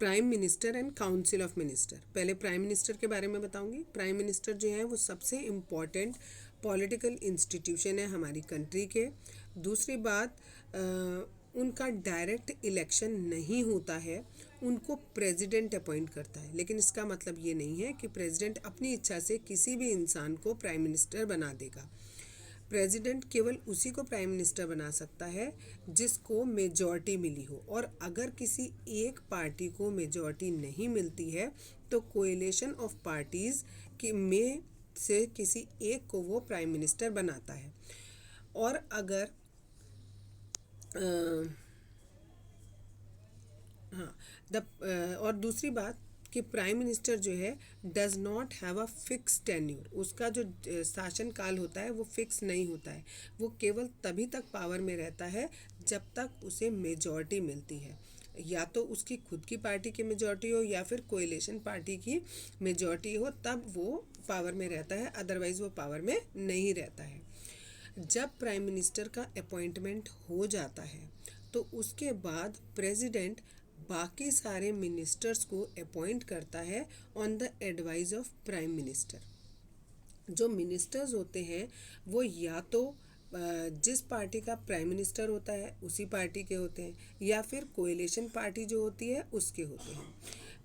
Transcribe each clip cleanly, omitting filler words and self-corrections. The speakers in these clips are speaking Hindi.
Prime minister and council of minister. पहले प्राइम मिनिस्टर के बारे में बताऊंगी। प्राइम मिनिस्टर जो है वो सबसे इम्पॉर्टेंट पॉलिटिकल इंस्टीट्यूशन है हमारी कंट्री के। दूसरी बात, उनका डायरेक्ट इलेक्शन नहीं होता है, उनको प्रेसिडेंट अपॉइंट करता है। लेकिन इसका मतलब ये नहीं है कि प्रेसिडेंट अपनी इच्छा से किसी भी इंसान को प्राइम मिनिस्टर बना देगा। प्रेसिडेंट केवल उसी को प्राइम मिनिस्टर बना सकता है जिसको मेजॉरिटी मिली हो, और अगर किसी एक पार्टी को मेजॉरिटी नहीं मिलती है तो कोएलिशन ऑफ पार्टीज़ के में से किसी एक को वो प्राइम मिनिस्टर बनाता है। और अगर और दूसरी बात कि प्राइम मिनिस्टर जो है does not have a fix tenure. उसका जो शासनकाल होता है वो फिक्स नहीं होता है। वो केवल तभी तक पावर में रहता है जब तक उसे मेजॉरिटी मिलती है, या तो उसकी खुद की पार्टी की मेजॉरिटी हो या फिर कोएलिशन पार्टी की मेजॉरिटी हो, तब वो पावर में रहता है, अदरवाइज़ वो पावर में नहीं रहता है। जब प्राइम मिनिस्टर का अपॉइंटमेंट हो जाता है तो उसके बाद प्रेसिडेंट बाकी सारे मिनिस्टर्स को अपॉइंट करता है on the advice of prime minister. जो मिनिस्टर्स होते हैं वो या तो जिस पार्टी का प्राइम मिनिस्टर होता है उसी पार्टी के होते हैं, या फिर कोएलिशन पार्टी जो होती है उसके होते हैं।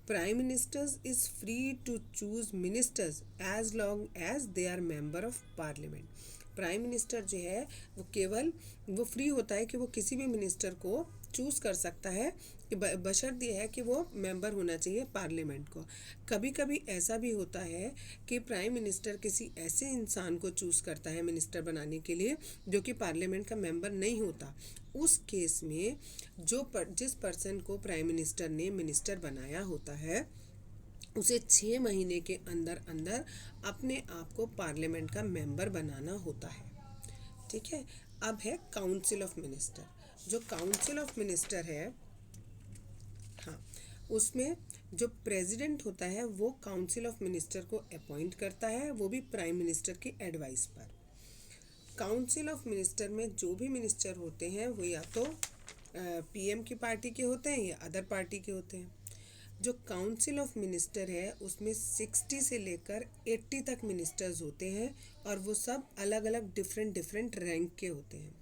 Prime ministers is free to choose ministers as long as they are member of parliament. Prime minister जो है वो फ्री होता है कि वो किसी भी मिनिस्टर को चूज़ कर सकता है, कि बशर्ते ये है कि वो मेंबर होना चाहिए पार्लियामेंट को। कभी कभी ऐसा भी होता है कि प्राइम मिनिस्टर किसी ऐसे इंसान को चूज़ करता है मिनिस्टर बनाने के लिए जो कि पार्लियामेंट का मेंबर नहीं होता। उस केस में जिस पर्सन को प्राइम मिनिस्टर ने मिनिस्टर बनाया होता है उसे 6 महीने के अंदर अंदर अपने आप को पार्लियामेंट का मेंबर बनाना होता है। ठीक है। अब है काउंसिल ऑफ मिनिस्टर। जो काउंसिल ऑफ मिनिस्टर है, हाँ, उसमें जो प्रेसिडेंट होता है वो काउंसिल ऑफ मिनिस्टर को अपॉइंट करता है, वो भी प्राइम मिनिस्टर की एडवाइस पर। काउंसिल ऑफ मिनिस्टर में जो भी मिनिस्टर होते हैं वो या तो पीएम की पार्टी के होते हैं या अदर पार्टी के होते हैं। जो काउंसिल ऑफ मिनिस्टर है उसमें 60 से लेकर 80 तक मिनिस्टर्स होते हैं, और वो सब अलग अलग डिफरेंट रैंक के होते हैं।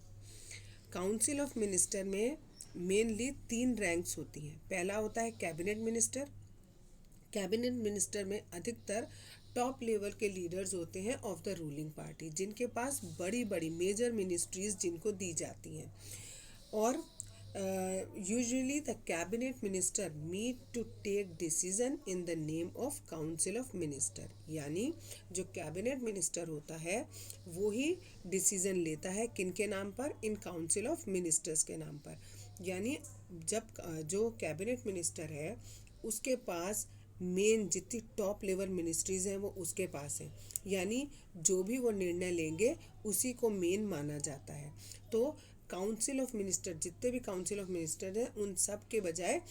काउंसिल ऑफ मिनिस्टर में मेनली 3 रैंक्स होती हैं। पहला होता है कैबिनेट मिनिस्टर। कैबिनेट मिनिस्टर में अधिकतर टॉप लेवल के लीडर्स होते हैं ऑफ द रूलिंग पार्टी, जिनके पास बड़ी बड़ी मेजर मिनिस्ट्रीज जिनको दी जाती हैं। और usually the cabinet minister meet to take decision in the name of council of minister। यानी जो कैबिनेट मिनिस्टर होता है वो ही डिसीजन लेता है किनके नाम पर, इन काउंसिल ऑफ मिनिस्टर्स के नाम पर। यानी जब जो कैबिनेट मिनिस्टर है उसके पास मेन जितनी टॉप लेवल मिनिस्ट्रीज़ हैं वो उसके पास हैं, यानी जो भी वो निर्णय लेंगे उसी को मेन माना जाता है। तो काउंसिल ऑफ मिनिस्टर, जितने भी काउंसिल ऑफ मिनिस्टर हैं उन सब के बजाय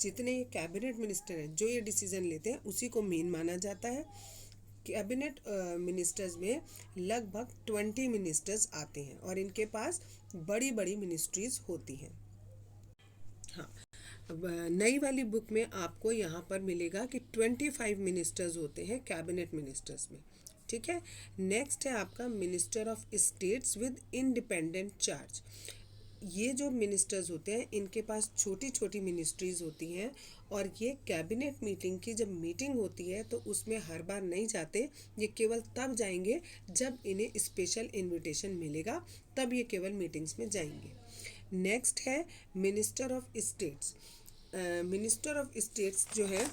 जितने कैबिनेट मिनिस्टर हैं जो ये डिसीजन लेते हैं उसी को मेन माना जाता है। कैबिनेट मिनिस्टर्स में लगभग 20 मिनिस्टर्स आते हैं और इनके पास बड़ी बड़ी मिनिस्ट्रीज होती हैं। हाँ, नई वाली बुक में आपको यहाँ पर मिलेगा कि 25 मिनिस्टर्स होते हैं कैबिनेट मिनिस्टर्स में। ठीक है। नेक्स्ट है आपका minister of states with independent charge. ये जो मिनिस्टर्स होते हैं इनके पास छोटी छोटी मिनिस्ट्रीज होती हैं, और ये कैबिनेट मीटिंग की जब मीटिंग होती है तो उसमें हर बार नहीं जाते। ये केवल तब जाएंगे जब इन्हें स्पेशल इनविटेशन मिलेगा, तब ये केवल मीटिंग्स में जाएंगे। नेक्स्ट है minister of states. Minister of states जो है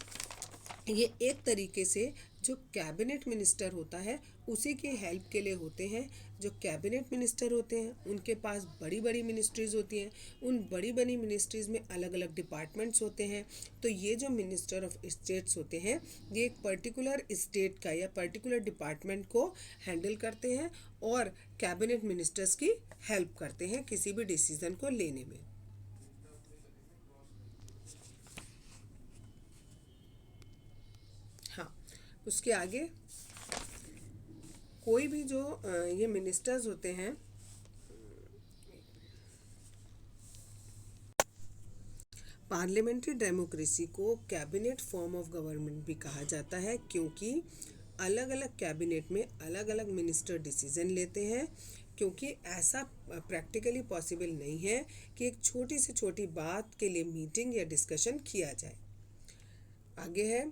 ये एक तरीके से जो कैबिनेट मिनिस्टर होता है उसी के हेल्प के लिए होते हैं। जो कैबिनेट मिनिस्टर होते हैं उनके पास बड़ी बड़ी मिनिस्ट्रीज़ होती हैं, उन बड़ी बड़ी मिनिस्ट्रीज़ में अलग अलग डिपार्टमेंट्स होते हैं। तो ये जो मिनिस्टर ऑफ स्टेट्स होते हैं ये एक पर्टिकुलर स्टेट का या पर्टिकुलर डिपार्टमेंट को हैंडल करते हैं और कैबिनेट मिनिस्टर्स की हेल्प करते हैं किसी भी डिसीज़न को लेने में। हाँ, उसके आगे कोई भी जो ये मिनिस्टर्स होते हैं पार्लियामेंट्री डेमोक्रेसी को कैबिनेट फॉर्म ऑफ गवर्नमेंट भी कहा जाता है, क्योंकि अलग अलग कैबिनेट में अलग अलग मिनिस्टर डिसीजन लेते हैं, क्योंकि ऐसा प्रैक्टिकली पॉसिबल नहीं है कि एक छोटी से छोटी बात के लिए मीटिंग या डिस्कशन किया जाए। आगे है,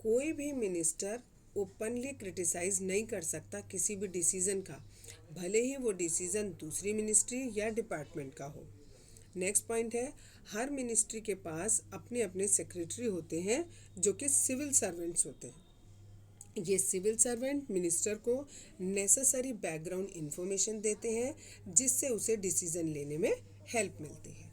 कोई भी मिनिस्टर ओपनली क्रिटिसाइज नहीं कर सकता किसी भी डिसीजन का, भले ही वो डिसीजन दूसरी मिनिस्ट्री या डिपार्टमेंट का हो। नेक्स्ट पॉइंट है, हर मिनिस्ट्री के पास अपने अपने सेक्रेटरी होते हैं जो कि सिविल सर्वेंट्स होते हैं। ये सिविल सर्वेंट मिनिस्टर को नेसेसरी बैकग्राउंड इंफॉर्मेशन देते हैं जिससे उसे डिसीजन लेने में हेल्प मिलती है।